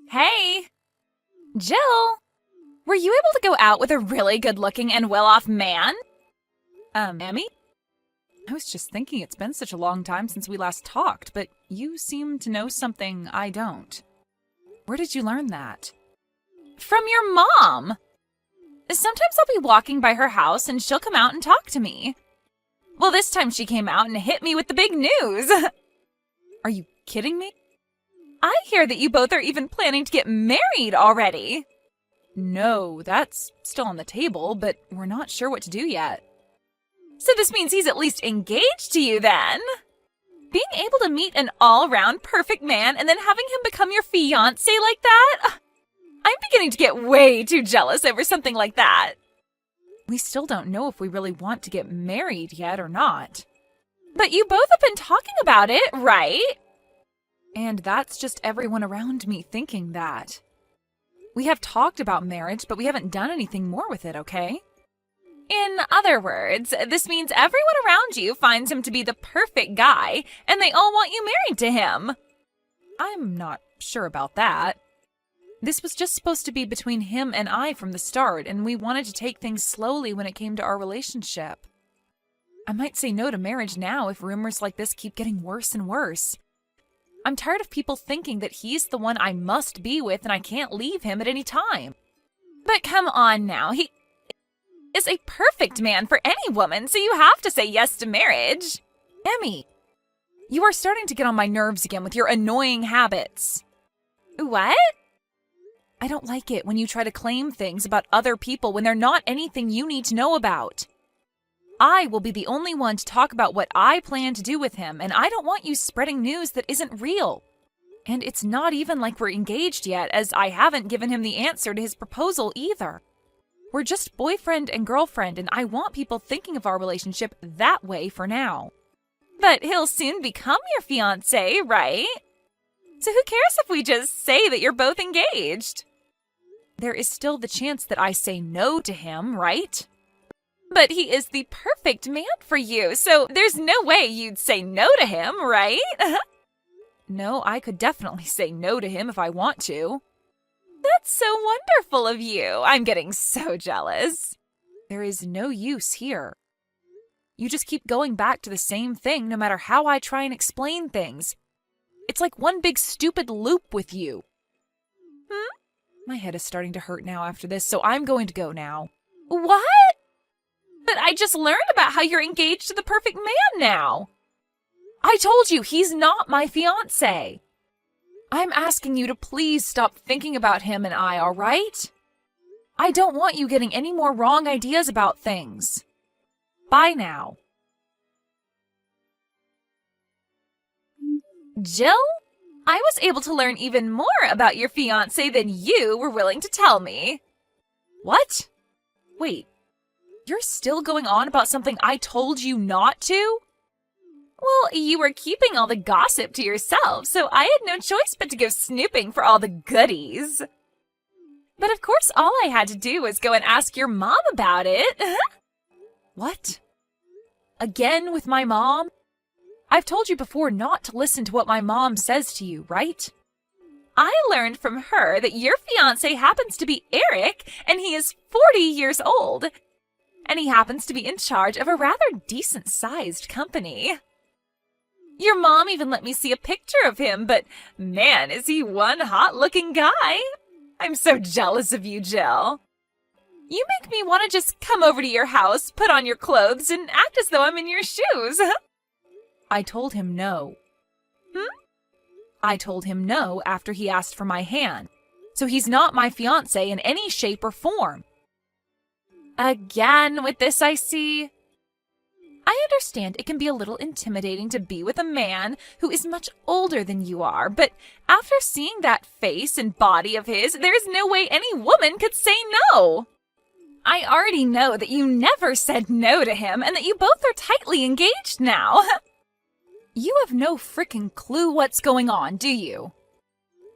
Hey, Jill, were you able to go out with a really good-looking and well-off man? Emmy? I was just thinking it's been such a long time since we last talked, but you seem to know something I don't. Where did you learn that? From your mom. Sometimes I'll be walking by her house and she'll come out and talk to me. Well, this time she came out and hit me with the big news. Are you kidding me? I hear that you both are even planning to get married already. No, that's still on the table, but we're not sure what to do yet. So this means he's at least engaged to you then? Being able to meet an all-round perfect man and then having him become your fiance like that? I'm beginning to get way too jealous over something like that. We still don't know if we really want to get married yet or not. But you both have been talking about it, right? And that's just everyone around me thinking that. We have talked about marriage, but we haven't done anything more with it, okay? In other words, this means everyone around you finds him to be the perfect guy, and they all want you married to him. I'm not sure about that. This was just supposed to be between him and I from the start, and we wanted to take things slowly when it came to our relationship. I might say no to marriage now if rumors like this keep getting worse and worse. I'm tired of people thinking that he's the one I must be with and I can't leave him at any time. But come on now, he is a perfect man for any woman, so you have to say yes to marriage. Emmy, you are starting to get on my nerves again with your annoying habits. What? I don't like it when you try to claim things about other people when they're not anything you need to know about. I will be the only one to talk about what I plan to do with him, and I don't want you spreading news that isn't real. And it's not even like we're engaged yet, as I haven't given him the answer to his proposal either. We're just boyfriend and girlfriend, and I want people thinking of our relationship that way for now. But he'll soon become your fiancé, right? So who cares if we just say that you're both engaged? There is still the chance that I say no to him, right? But he is the perfect man for you, so there's no way you'd say no to him, right? No, I could definitely say no to him if I want to. That's so wonderful of you. I'm getting so jealous. There is no use here. You just keep going back to the same thing no matter how I try and explain things. It's like one big stupid loop with you. My head is starting to hurt now after this, so I'm going to go now. What? But I just learned about how you're engaged to the perfect man now. I told you, he's not my fiancé. I'm asking you to please stop thinking about him and I, all right? I don't want you getting any more wrong ideas about things. Bye now. Jill, I was able to learn even more about your fiancé than you were willing to tell me. What? Wait. You're still going on about something I told you not to? Well, you were keeping all the gossip to yourself, so I had no choice but to go snooping for all the goodies. But of course, all I had to do was go and ask your mom about it. What? Again with my mom? I've told you before not to listen to what my mom says to you, right? I learned from her that your fiancé happens to be Eric, and he is 40 years old. And he happens to be in charge of a rather decent-sized company. Your mom even let me see a picture of him, but man, is he one hot-looking guy. I'm so jealous of you, Jill. You make me want to just come over to your house, put on your clothes, and act as though I'm in your shoes. I told him no. I told him no after he asked for my hand, so he's not my fiancé in any shape or form. Again with this, I see. I understand it can be a little intimidating to be with a man who is much older than you are, but after seeing that face and body of his, there's no way any woman could say no. I already know that you never said no to him and that you both are tightly engaged now. You have no frickin' clue what's going on, do you?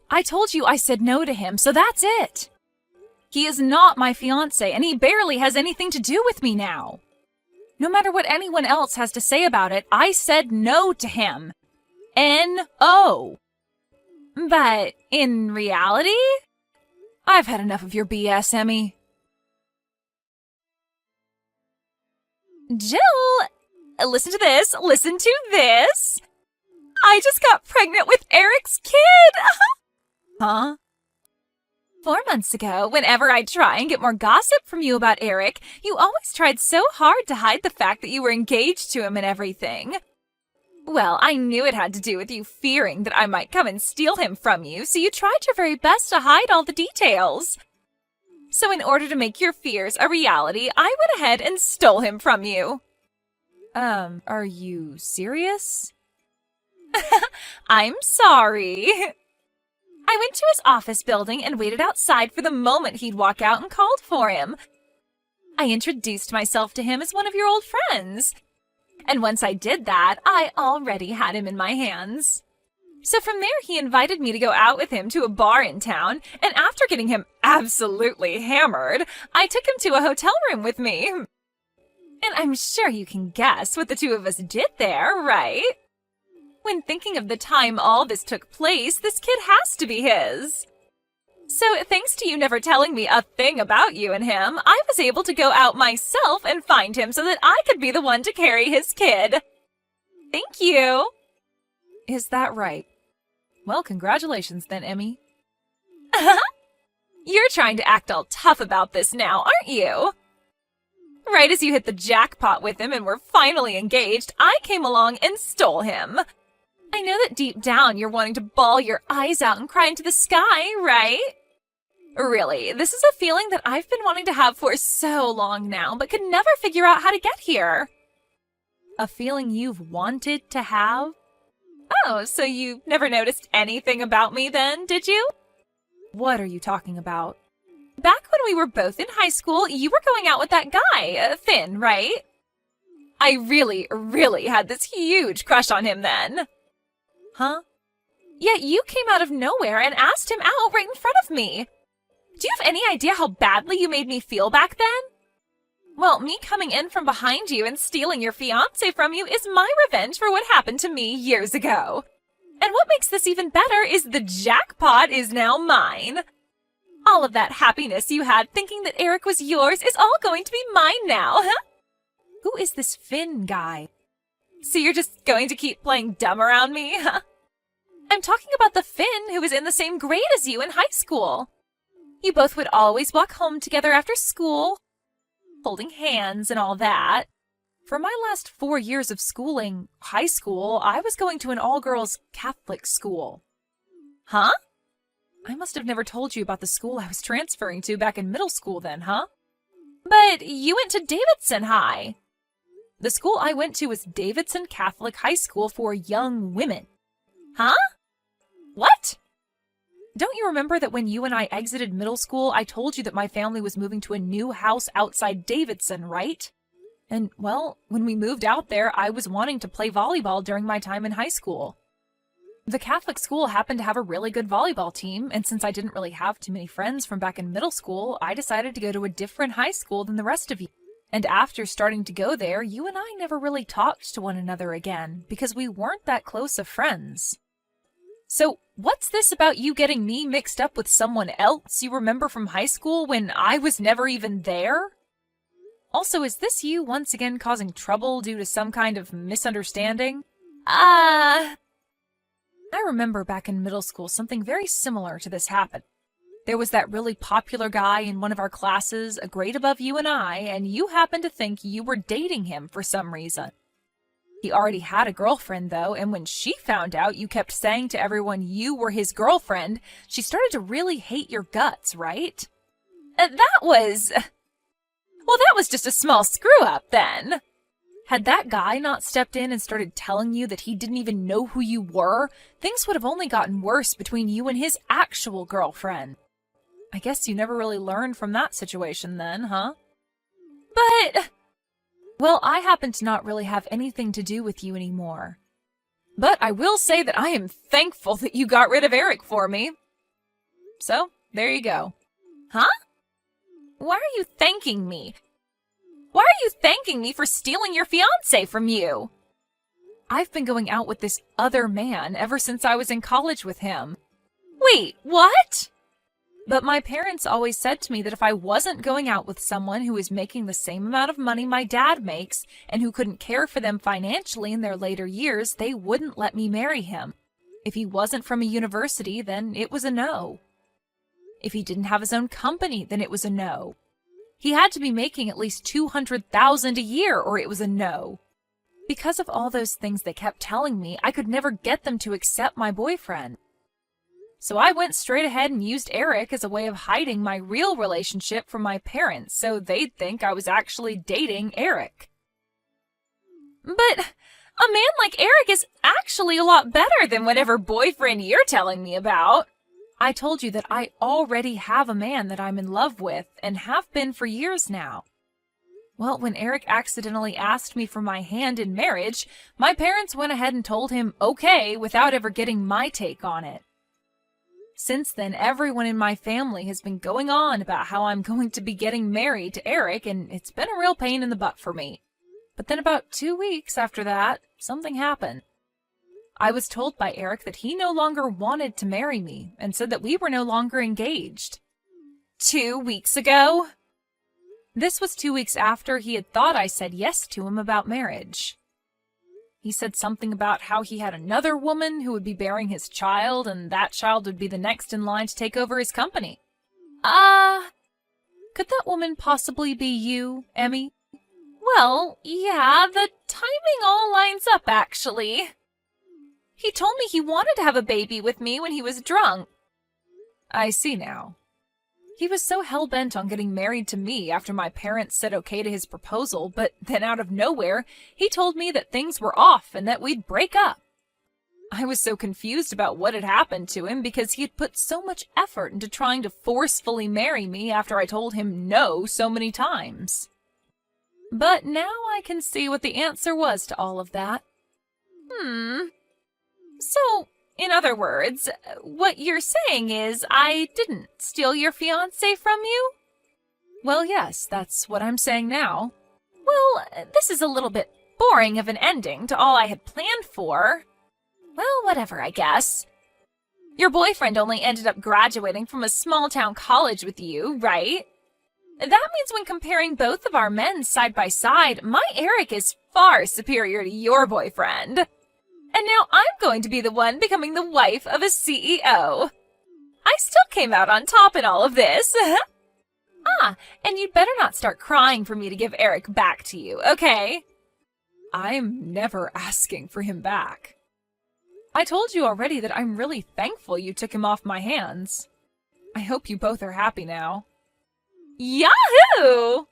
I told you I said no to him, so that's it. He is not my fiancé, and he barely has anything to do with me now. No matter what anyone else has to say about it, I said no to him. N-O. But in reality, I've had enough of your BS, Emmy. Jill, listen to this. Listen to this. I just got pregnant with Eric's kid. Huh? 4 months ago, whenever I'd try and get more gossip from you about Eric, you always tried so hard to hide the fact that you were engaged to him and everything. Well, I knew it had to do with you fearing that I might come and steal him from you, so you tried your very best to hide all the details. So in order to make your fears a reality, I went ahead and stole him from you. Are you serious? I'm sorry. I went to his office building and waited outside for the moment he'd walk out and called for him. I introduced myself to him as one of your old friends. And once I did that, I already had him in my hands. So from there, he invited me to go out with him to a bar in town, and after getting him absolutely hammered, I took him to a hotel room with me. And I'm sure you can guess what the two of us did there, right? When thinking of the time all this took place, this kid has to be his. So thanks to you never telling me a thing about you and him, I was able to go out myself and find him so that I could be the one to carry his kid. Thank you. Is that right? Well, congratulations then, Emmy. You're trying to act all tough about this now, aren't you? Right as you hit the jackpot with him and were finally engaged, I came along and stole him. I know that deep down you're wanting to bawl your eyes out and cry into the sky, right? Really, this is a feeling that I've been wanting to have for so long now, but could never figure out how to get here. A feeling you've wanted to have? Oh, so you never noticed anything about me then, did you? What are you talking about? Back when we were both in high school, you were going out with that guy, Finn, right? I really had this huge crush on him then. Huh? Yet you came out of nowhere and asked him out right in front of me. Do you have any idea how badly you made me feel back then? Well, me coming in from behind you and stealing your fiance from you is my revenge for what happened to me years ago. And what makes this even better is the jackpot is now mine. All of that happiness you had thinking that Eric was yours is all going to be mine now, huh? Who is this Finn guy? So you're just going to keep playing dumb around me, huh? I'm talking about the Finn who was in the same grade as you in high school. You both would always walk home together after school, holding hands and all that. For my last 4 years of schooling, high school, I was going to an all-girls Catholic school. Huh? I must have never told you about the school I was transferring to back in middle school then, huh? But you went to Davidson High. The school I went to was Davidson Catholic High School for young women. Huh? What? Don't you remember that when you and I exited middle school, I told you that my family was moving to a new house outside Davidson, right? And, well, when we moved out there, I was wanting to play volleyball during my time in high school. The Catholic school happened to have a really good volleyball team, and since I didn't really have too many friends from back in middle school, I decided to go to a different high school than the rest of you. And after starting to go there, you and I never really talked to one another again, because we weren't that close of friends. So, what's this about you getting me mixed up with someone else you remember from high school when I was never even there? Also, is this you once again causing trouble due to some kind of misunderstanding? I remember back in middle school something very similar to this happened. There was that really popular guy in one of our classes, a grade above you and you happened to think you were dating him for some reason. He already had a girlfriend, though, and when she found out you kept saying to everyone you were his girlfriend, she started to really hate your guts, right? That was just a small screw-up, then. Had that guy not stepped in and started telling you that he didn't even know who you were, things would have only gotten worse between you and his actual girlfriend. I guess you never really learned from that situation then, huh? But... well, I happen to not really have anything to do with you anymore. But I will say that I am thankful that you got rid of Eric for me. So, there you go. Huh? Why are you thanking me? Why are you thanking me for stealing your fiance from you? I've been going out with this other man ever since I was in college with him. Wait, what? But my parents always said to me that if I wasn't going out with someone who was making the same amount of money my dad makes and who couldn't care for them financially in their later years, they wouldn't let me marry him. If he wasn't from a university, then it was a no. If he didn't have his own company, then it was a no. He had to be making at least $200,000 a year or it was a no. Because of all those things they kept telling me, I could never get them to accept my boyfriend. So I went straight ahead and used Eric as a way of hiding my real relationship from my parents so they'd think I was actually dating Eric. But a man like Eric is actually a lot better than whatever boyfriend you're telling me about. I told you that I already have a man that I'm in love with and have been for years now. Well, when Eric accidentally asked me for my hand in marriage, my parents went ahead and told him okay without ever getting my take on it. Since then, everyone in my family has been going on about how I'm going to be getting married to Eric, and it's been a real pain in the butt for me. But then about 2 weeks after that, something happened. I was told by Eric that he no longer wanted to marry me and said that we were no longer engaged. 2 weeks ago? This was 2 weeks after he had thought I said yes to him about marriage. He said something about how he had another woman who would be bearing his child, and that child would be the next in line to take over his company. Could that woman possibly be you, Emmy? Well, yeah, the timing all lines up, actually. He told me he wanted to have a baby with me when he was drunk. I see now. He was so hell-bent on getting married to me after my parents said okay to his proposal, but then out of nowhere, he told me that things were off and that we'd break up. I was so confused about what had happened to him because he had put so much effort into trying to forcefully marry me after I told him no so many times. But now I can see what the answer was to all of that. So, in other words, what you're saying is I didn't steal your fiance from you? Well, yes, that's what I'm saying now. Well, this is a little bit boring of an ending to all I had planned for. Well, whatever, I guess. Your boyfriend only ended up graduating from a small-town college with you, right? That means when comparing both of our men side by side, my Eric is far superior to your boyfriend. And now I'm going to be the one becoming the wife of a CEO. I still came out on top in all of this. And you'd better not start crying for me to give Eric back to you, okay? I'm never asking for him back. I told you already that I'm really thankful you took him off my hands. I hope you both are happy now. Yahoo!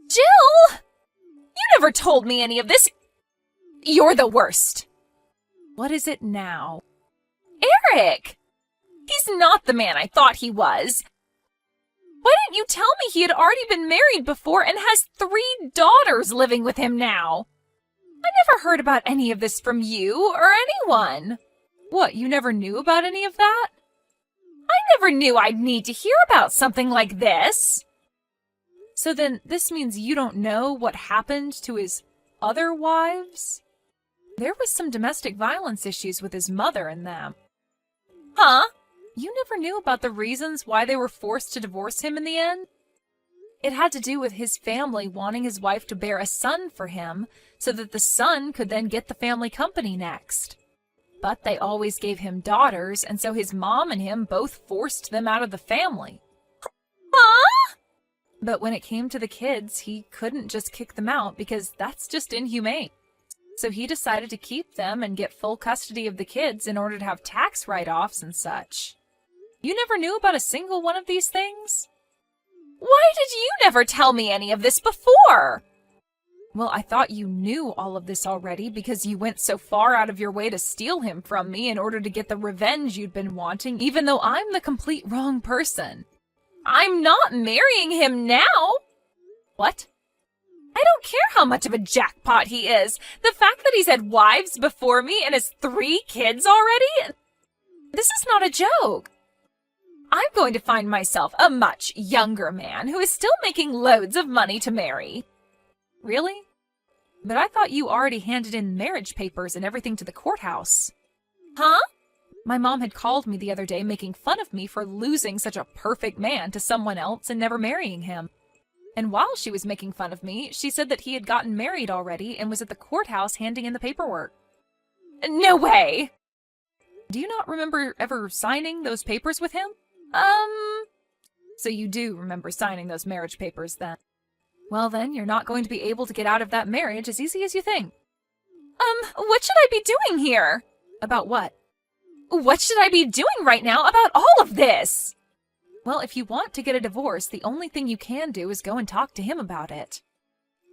Jill! You never told me any of this. You're the worst. What is it now? Eric! He's not the man I thought he was. Why didn't you tell me he had already been married before and has 3 daughters living with him now? I never heard about any of this from you or anyone. What, you never knew about any of that? I never knew I'd need to hear about something like this. So then this means you don't know what happened to his other wives? There was some domestic violence issues with his mother and them. Huh? You never knew about the reasons why they were forced to divorce him in the end? It had to do with his family wanting his wife to bear a son for him so that the son could then get the family company next. But they always gave him daughters, and so his mom and him both forced them out of the family. Huh? But when it came to the kids, he couldn't just kick them out because that's just inhumane. So he decided to keep them and get full custody of the kids in order to have tax write-offs and such. You never knew about a single one of these things? Why did you never tell me any of this before? Well, I thought you knew all of this already because you went so far out of your way to steal him from me in order to get the revenge you'd been wanting, even though I'm the complete wrong person. I'm not marrying him now. What? I don't care how much of a jackpot he is. The fact that he's had wives before me and has 3 kids already? This is not a joke. I'm going to find myself a much younger man who is still making loads of money to marry. Really? But I thought you already handed in marriage papers and everything to the courthouse. Huh? My mom had called me the other day making fun of me for losing such a perfect man to someone else and never marrying him. And while she was making fun of me, she said that he had gotten married already and was at the courthouse handing in the paperwork. No way! Do you not remember ever signing those papers with him? So you do remember signing those marriage papers then? Well then, you're not going to be able to get out of that marriage as easy as you think. What should I be doing here? About what? What should I be doing right now about all of this? Well, if you want to get a divorce, the only thing you can do is go and talk to him about it.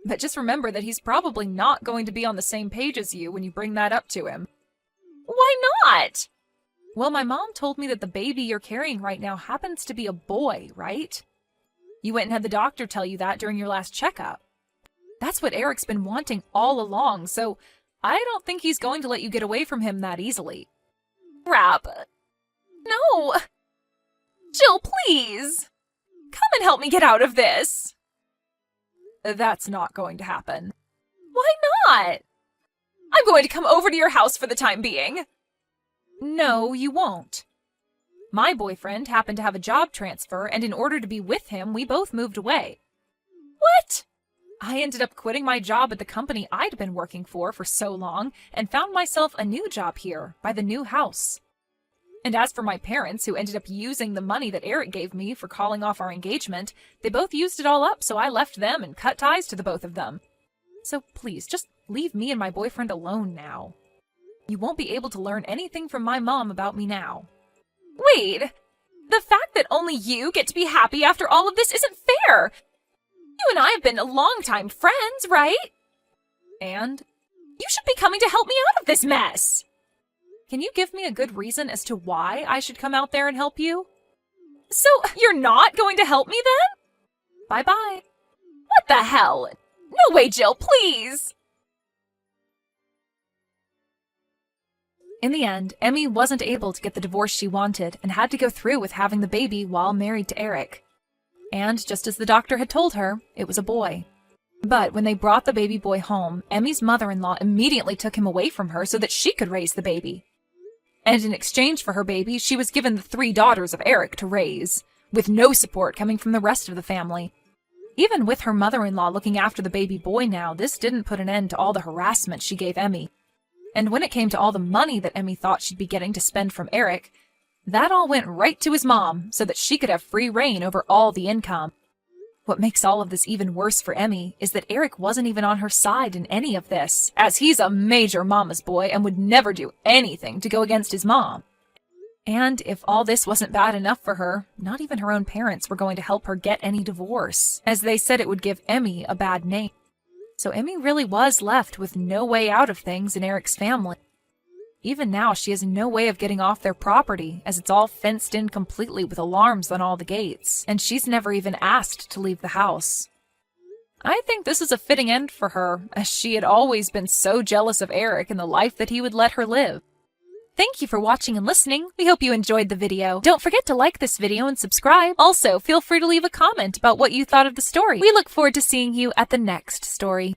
But just remember that he's probably not going to be on the same page as you when you bring that up to him. Why not? Well, my mom told me that the baby you're carrying right now happens to be a boy, right? You went and had the doctor tell you that during your last checkup. That's what Eric's been wanting all along, so I don't think he's going to let you get away from him that easily. Crap. No. Jill, please. Come and help me get out of this. That's not going to happen. Why not? I'm going to come over to your house for the time being. No, you won't. My boyfriend happened to have a job transfer, and in order to be with him, we both moved away. What? I ended up quitting my job at the company I'd been working for so long and found myself a new job here by the new house. And as for my parents, who ended up using the money that Eric gave me for calling off our engagement, they both used it all up, so I left them and cut ties to the both of them. So please, just leave me and my boyfriend alone now. You won't be able to learn anything from my mom about me now. Wait! The fact that only you get to be happy after all of this isn't fair! You and I have been longtime friends, right? And? You should be coming to help me out of this mess! Can you give me a good reason as to why I should come out there and help you? So, you're not going to help me then? Bye-bye. What the hell? No way, Jill, please! In the end, Emmy wasn't able to get the divorce she wanted and had to go through with having the baby while married to Eric. And just as the doctor had told her, it was a boy. But when they brought the baby boy home, Emmy's mother-in-law immediately took him away from her so that she could raise the baby. And in exchange for her baby, she was given the 3 daughters of Eric to raise, with no support coming from the rest of the family. Even with her mother-in-law looking after the baby boy now, this didn't put an end to all the harassment she gave Emmy. And when it came to all the money that Emmy thought she'd be getting to spend from Eric, that all went right to his mom so that she could have free reign over all the income. What makes all of this even worse for Emmy is that Eric wasn't even on her side in any of this, as he's a major mama's boy and would never do anything to go against his mom. And if all this wasn't bad enough for her, not even her own parents were going to help her get any divorce, as they said it would give Emmy a bad name. So Emmy really was left with no way out of things in Eric's family. Even now, she has no way of getting off their property, as it's all fenced in completely with alarms on all the gates, and she's never even asked to leave the house. I think this is a fitting end for her, as she had always been so jealous of Eric and the life that he would let her live. Thank you for watching and listening. We hope you enjoyed the video. Don't forget to like this video and subscribe. Also, feel free to leave a comment about what you thought of the story. We look forward to seeing you at the next story.